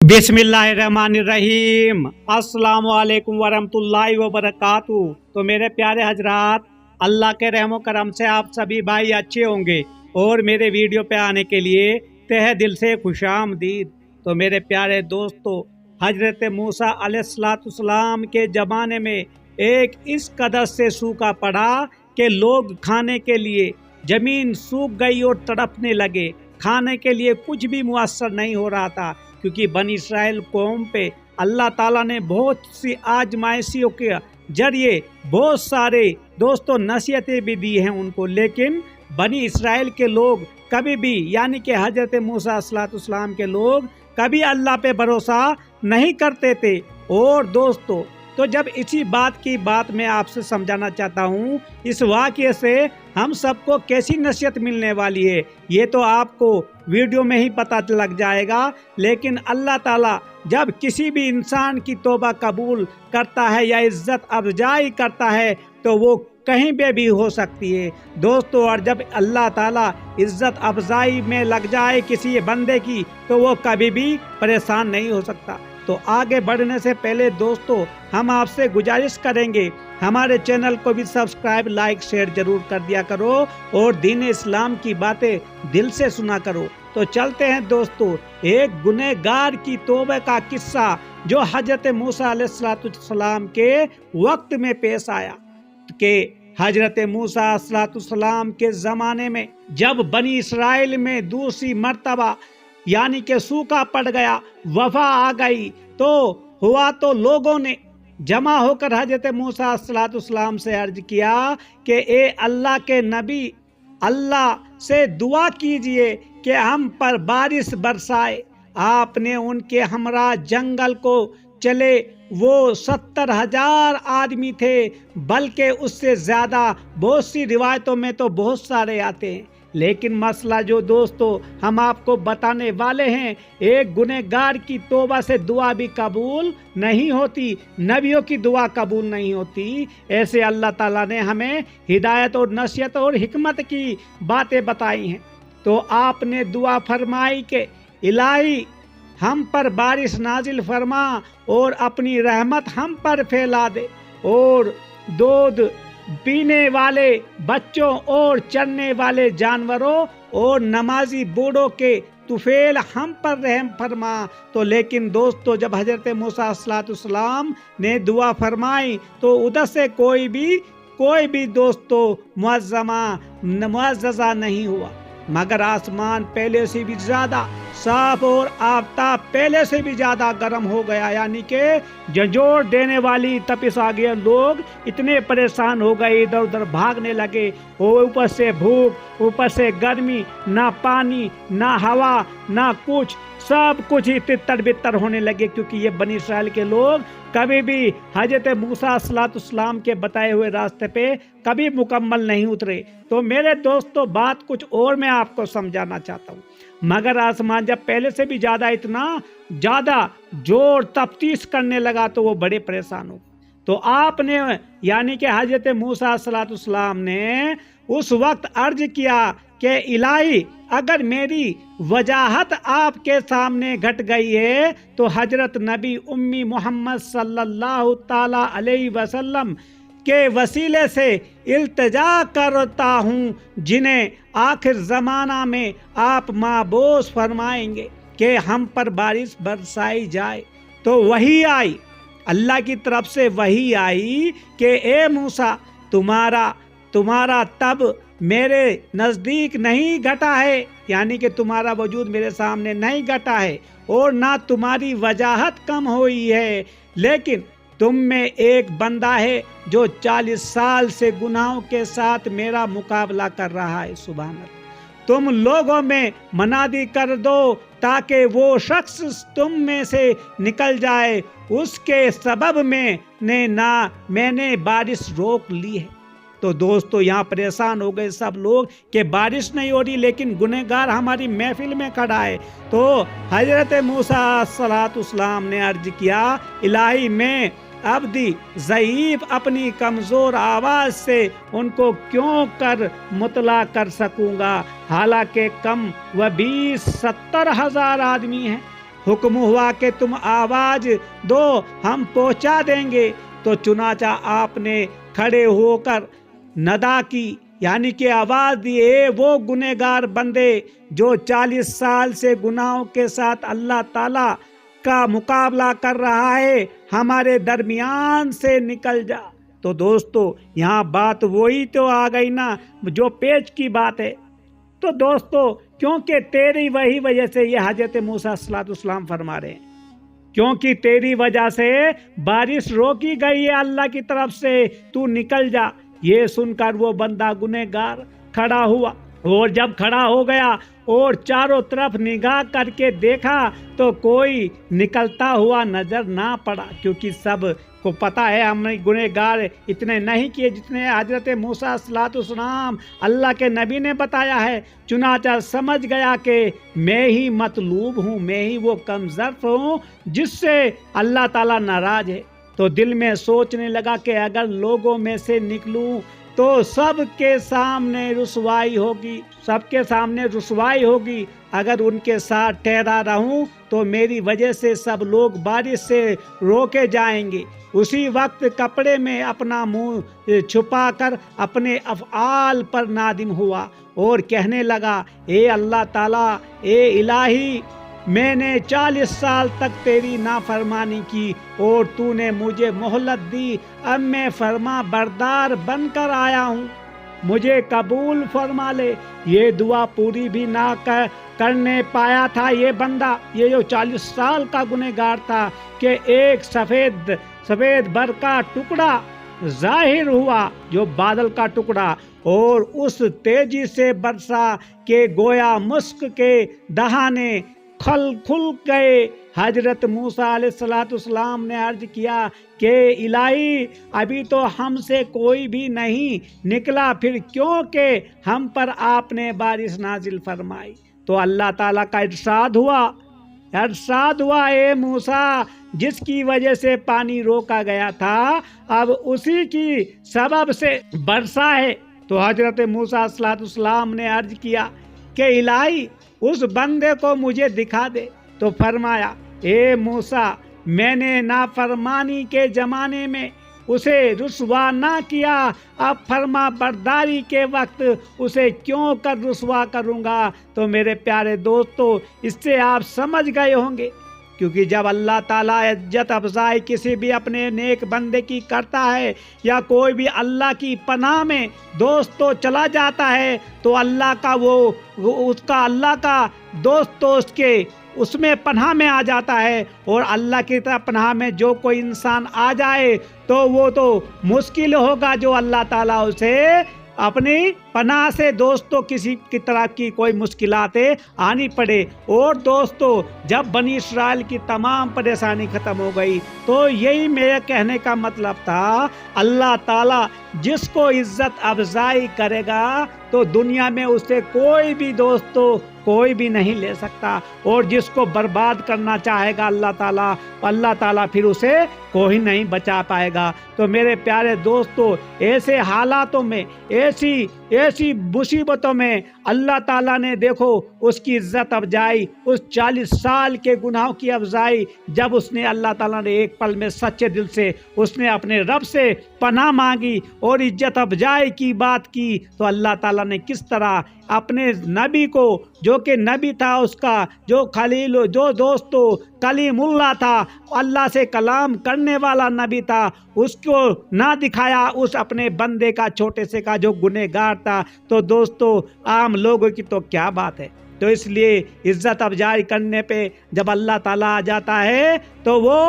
बिस्मिल्लाहिर्रहमानिर्रहीम अस्सलाम वालेकुम वरहमतुल्लाहि वबरकातुहू। तो मेरे प्यारे हजरात, अल्लाह के रहमो करम से आप सभी भाई अच्छे होंगे और मेरे वीडियो पे आने के लिए तहे दिल से खुशामदीद। तो मेरे प्यारे दोस्तों, हजरत मूसा अलैहिस्सलाम के ज़माने में एक इस कदर से सूखा पड़ा कि लोग खाने के लिए ज़मीन सूख गई और तड़पने लगे। खाने के लिए कुछ भी मुयस्सर नहीं हो रहा था, क्योंकि बनी इसराइल कौम पे अल्लाह ताला ने बहुत सी आजमाइशियों के जरिए बहुत सारे दोस्तों नसीहतें भी दी हैं उनको, लेकिन बनी इसराइल के लोग कभी भी, यानी कि हजरत मूसा अलैहिस्सलाम के लोग कभी अल्लाह पे भरोसा नहीं करते थे। और दोस्तों, तो जब इसी बात मैं आपसे समझाना चाहता हूँ, इस वाक़ये से हम सबको कैसी नसीहत मिलने वाली है ये तो आपको वीडियो में ही पता लग जाएगा। लेकिन अल्लाह ताला जब किसी भी इंसान की तौबा कबूल करता है या इज़्ज़त अफजाई करता है तो वो कहीं पे भी हो सकती है दोस्तों। और जब अल्लाह ताला इज़्ज़त अफजाई में लग जाए किसी बंदे की तो वो कभी भी परेशान नहीं हो सकता। तो आगे बढ़ने से पहले दोस्तों, हम आपसे गुजारिश करेंगे हमारे चैनल को भी सब्सक्राइब, लाइक, शेयर जरूर कर दिया करो और दीन इस्लाम की बातें दिल से सुना करो। तो चलते हैं दोस्तों, एक गुनहगार की तौबे का किस्सा जो हजरत मूसा अलैहिस्सलाम के वक्त में पेश आया। कि हजरत मूसा अलैहिस्सलाम के ज़माने में जब बनी इसराइल में दूसरी मर्तबा यानी कि सूखा पड़ गया, वफा आ गई, तो हुआ तो लोगों ने जमा होकर हजरत मूसा अलैहिस्सलाम से अर्ज किया कि ए अल्लाह के नबी, अल्लाह से दुआ कीजिए कि हम पर बारिश बरसाए। आपने उनके हमरा जंगल को चले, वो 70,000 आदमी थे, बल्कि उससे ज़्यादा। बहुत सी रिवायतों में तो बहुत सारे आते हैं, लेकिन मसला जो दोस्तों हम आपको बताने वाले हैं, एक गुनहगार की तौबा से दुआ भी कबूल नहीं होती, नबियों की दुआ कबूल नहीं होती। ऐसे अल्लाह ताला ने हमें हिदायत और नसीहत और हिकमत की बातें बताई हैं। तो आपने दुआ फरमाई कि इलाही हम पर बारिश नाजिल फरमा और अपनी रहमत हम पर फैला दे, और दूध पीने वाले बच्चों और चरने वाले जानवरों और नमाजी बूढ़ों के तुफेल हम पर रहम फरमा। तो लेकिन दोस्तों, जब हजरत मूसा अलैहिस्सलाम ने दुआ फरमाई तो उधर से कोई भी दोस्तों मुअज़्ज़ज़ा नहीं हुआ, मगर आसमान पहले से भी ज़्यादा साफ और आफताब पहले से भी ज़्यादा गर्म हो गया, यानी कि झंझोर देने वाली तपिश आ गई। लोग इतने परेशान हो गए, इधर उधर भागने लगे, ऊपर से भूख, ऊपर से गर्मी, ना पानी ना हवा ना कुछ, सब कुछ ही तितर बितर होने लगे, क्योंकि ये बनी इसराइल के लोग कभी भी हजरत मूसा अलैहिस्सलाम के बताए हुए रास्ते पे कभी मुकम्मल नहीं उतरे। तो मेरे दोस्तों, बात कुछ और मैं आपको समझाना चाहता हूँ, मगर आसमान जब पहले से भी इतना ज़्यादा जोर तफ्तीश करने लगा तो वो बड़े परेशान हो। तो आपने यानी कि हजरत मूसा अलैहिस्सलाम ने उस वक्त अर्ज किया कि इलाही, अगर मेरी वजाहत आपके सामने घट गई है तो हजरत नबी उम्मी मोहम्मद सल्लल्लाहु ताला अलैहि वसल्लम के वसीले से इल्तिजा करता हूँ, जिन्हें आखिर ज़माना में आप माबूस फरमाएंगे कि हम पर बारिश बरसाई जाए। तो वही आई, अल्लाह की तरफ से वही आई कि ए मूसा, तुम्हारा तब मेरे नज़दीक नहीं घटा है, यानी कि तुम्हारा वजूद मेरे सामने नहीं घटा है और ना तुम्हारी वजाहत कम हुई है, लेकिन तुम में एक बंदा है जो 40 साल से गुनाहों के साथ मेरा मुकाबला कर रहा है। सुभान अल्लाह। तुम लोगों में मनादी कर दो ताकि वो शख्स तुम में से निकल जाए, उसके सबब में मैंने बारिश रोक ली है। तो दोस्तों, यहाँ परेशान हो गए सब लोग कि बारिश नहीं हो रही, लेकिन गुनहगार हमारी महफिल में खड़ा है। तो हजरत मूसा अलैहिस्सलाम ने अर्ज किया, इलाही मैं अब्दी ज़ईफ़ अपनी कमज़ोर आवाज़ से उनको क्यों कर मुतला कर सकूँगा, हालांकि कम व 20-70 हज़ार आदमी हैं। हुक्म हुआ कि तुम आवाज दो, हम पहुंचा देंगे। तो चुनाचा आपने खड़े होकर नदा की, यानी कि आवाज दिए, वो गुनहगार बंदे जो 40 साल से गुनाहों के साथ अल्लाह ताला का मुकाबला कर रहा है, हमारे दरमियान से निकल जा। तो दोस्तों यहाँ बात वही तो आ गई ना जो पेच की बात है। तो दोस्तों क्योंकि तेरी वही वजह से ये हजरत मूसा अलैहिस्सलाम फरमा रहे हैं, क्योंकि तेरी वजह से बारिश रोकी गई है अल्लाह की तरफ से, तू निकल जा। ये सुनकर वो बंदा गुनहगार खड़ा हुआ, और जब खड़ा हो गया और चारों तरफ निगाह करके देखा तो कोई निकलता हुआ नजर ना पड़ा, क्योंकि सब को पता है हमने गुनहगार इतने नहीं किए जितने हजरत मूसा अलैहिस्सलाम अल्लाह के नबी ने बताया है। चुनाचा समझ गया कि मैं ही मतलूब हूँ, मैं ही वो कमज़र्फ हूँ जिससे अल्लाह ताला नाराज है। तो दिल में सोचने लगा कि अगर लोगों में से निकलूं तो सबके सामने रुसवाई होगी, सबके सामने रुसवाई होगी। अगर उनके साथ ठहरा रहूं तो मेरी वजह से सब लोग बारिश से रोके जाएंगे। उसी वक्त कपड़े में अपना मुंह छुपाकर अपने अफ़आल पर नादिम हुआ और कहने लगा, ए अल्लाह ताला, ए इलाही, मैंने 40 साल तक तेरी नाफरमानी की और तूने मुझे मोहलत दी। अब मैं फरमा बरदार बनकर आया हूँ, मुझे कबूल फरमा ले। ये दुआ पूरी भी ना करने पाया था ये बंदा, ये जो 40 साल का गुनहगार था, कि एक सफ़ेद बर का टुकड़ा जाहिर हुआ, जो बादल का टुकड़ा, और उस तेजी से बरसा के गोया मुस्क के दहाने खुल गए। हजरत मूसा अलैहिस्सलाम ने अर्ज किया कि इलाही, अभी तो हमसे कोई भी नहीं निकला, फिर क्यों के हम पर आपने बारिश नाजिल फरमाई। तो अल्लाह ताला का इरशाद हुआ, ए मूसा, जिसकी वजह से पानी रोका गया था अब उसी की सबब से बरसा है। तो हजरत मूसा अलैहिस्सलाम ने अर्ज किया कि इलाही, उस बंदे को मुझे दिखा दे। तो फरमाया, ए मूसा, मैंने नाफरमानी के ज़माने में उसे रुसवा ना किया, अब फरमा बरदारी के वक्त उसे क्यों कर रुसवा करूँगा। तो मेरे प्यारे दोस्तों, इससे आप समझ गए होंगे, क्योंकि जब अल्लाह ताला इज्जत अफजाई किसी भी अपने नेक बंदे की करता है, या कोई भी अल्लाह की पनाह में दोस्तों चला जाता है, तो अल्लाह का अल्लाह का दोस्त उसमें पनाह में आ जाता है। और अल्लाह की तरफ पनाह में जो कोई इंसान आ जाए तो वो तो मुश्किल होगा जो अल्लाह ताला उसे अपनी पनाह से दोस्तों किसी की तरह की कोई मुश्किलातें आनी पड़े। और दोस्तों जब बनी इस्राइल की तमाम परेशानी ख़त्म हो गई, तो यही मेरे कहने का मतलब था, अल्लाह ताला जिसको इज्जत अफजाई करेगा तो दुनिया में उसे कोई भी दोस्तों कोई भी नहीं ले सकता, और जिसको बर्बाद करना चाहेगा अल्लाह ताला फिर उसे कोई नहीं बचा पाएगा। तो मेरे प्यारे दोस्तों, ऐसे हालातों में, ऐसी मुसीबतों में अल्लाह ताला ने देखो उसकी इज्जत अफजाई, उस 40 साल के गुनाहों की अफजाई, जब उसने अल्लाह ताला ने एक पल में सच्चे दिल से उसने अपने रब से पनाह मांगी और इज्जत अफजाई की बात की, तो अल्लाह ताला ने किस तरह अपने नबी को, जो कि नबी था उसका, जो खलील, जो दोस्तों कलीमुल्लाह था, अल्लाह से कलाम करने वाला नबी था, उसको ना दिखाया उस अपने बंदे का, छोटे से का, जो गुनहगार था। तो दोस्तों आम लोगों की तो क्या बात है। तो इसलिए इज्जत अफजाई करने पे जब अल्लाह ताला आ जाता है तो वो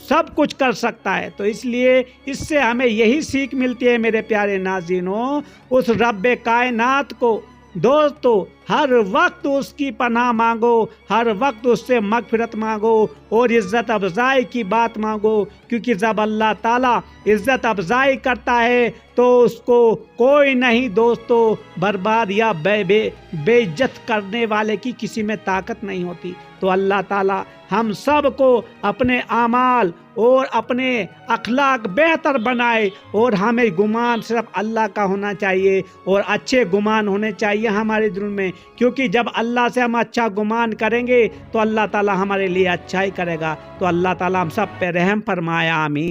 सब कुछ कर सकता है। तो इसलिए इससे हमें यही सीख मिलती है मेरे प्यारे नाज़रीनों, उस रब्बे कायनात को दोस्तों हर वक्त उसकी पनाह मांगो, हर वक्त उससे मगफिरत मांगो और इज़्ज़त अफजाई की बात मांगो, क्योंकि जब अल्लाह ताला इज़्ज़त अफजाई करता है तो उसको कोई नहीं दोस्तों बर्बाद या बेइज्जत करने वाले की किसी में ताकत नहीं होती। तो अल्लाह ताला हम सब को अपने आमाल और अपने अखलाक बेहतर बनाए, और हमें गुमान सिर्फ अल्लाह का होना चाहिए और अच्छे गुमान होने चाहिए हमारे दिल में, کیونکہ جب اللہ سے ہم اچھا گمان کریں گے تو اللہ تعالی ہمارے لیے اچھا ہی کرے گا۔ تو اللہ تعالی ہم سب پہ رحم فرمائے، آمین۔